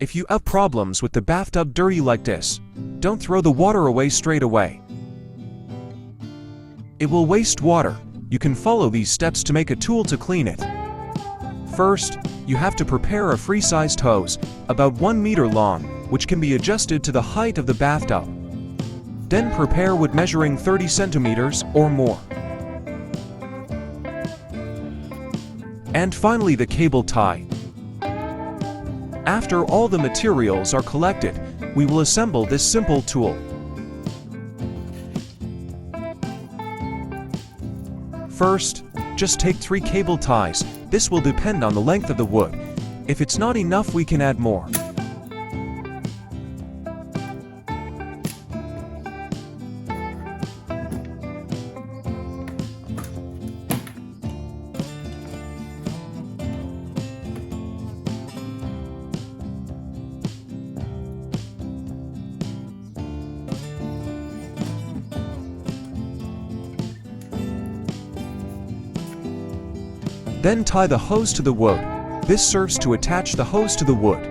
If you have problems with the bathtub dirty like this, don't throw the water away straight away. It will waste water. You can follow these steps to make a tool to clean it. First, you have to prepare a free-sized hose, about 1 meter long, which can be adjusted to the height of the bathtub. Then prepare wood measuring 30 centimeters or more. And finally the cable tie. After all the materials are collected, we will assemble this simple tool. First, just take 3 cable ties. This will depend on the length of the wood. If it's not enough, we can add more. Then tie the hose to the wood. This serves to attach the hose to the wood.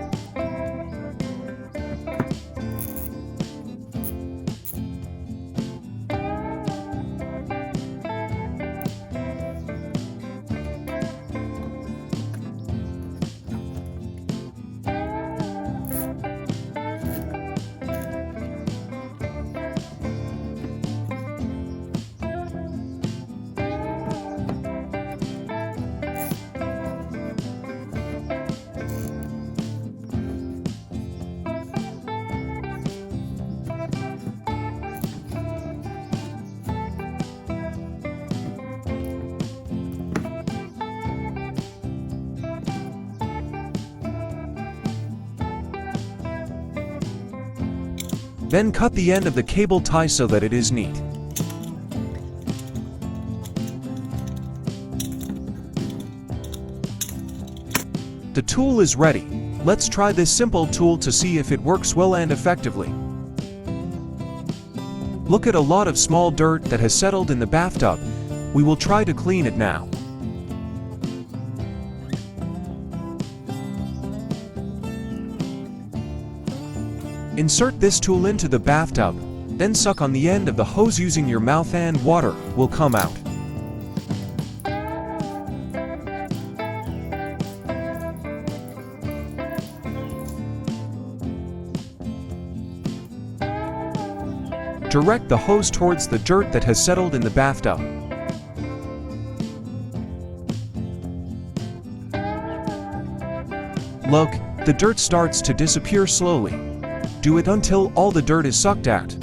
Then cut the end of the cable tie so that it is neat. The tool is ready. Let's try this simple tool to see if it works well and effectively. Look at a lot of small dirt that has settled in the bathtub. We will try to clean it now. Insert this tool into the bathtub, then suck on the end of the hose using your mouth and water will come out. Direct the hose towards the dirt that has settled in the bathtub. Look, the dirt starts to disappear slowly. Do it until all the dirt is sucked out.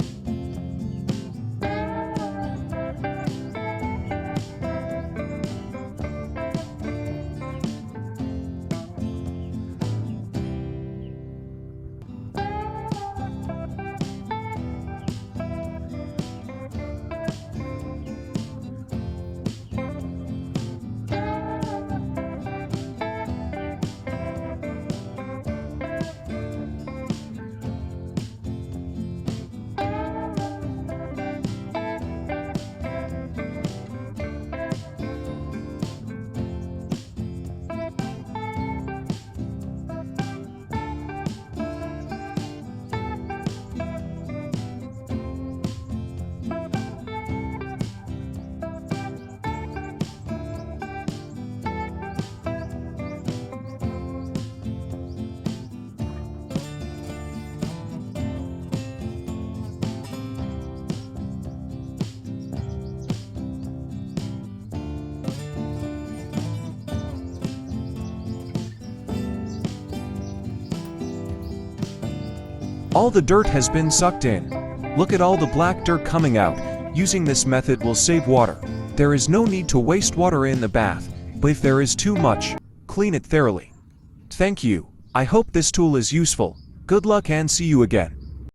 All the dirt has been sucked in. Look at all the black dirt coming out. Using this method will save water. There is no need to waste water in the bath, but if there is too much, clean it thoroughly. Thank you. I hope this tool is useful. Good luck and see you again.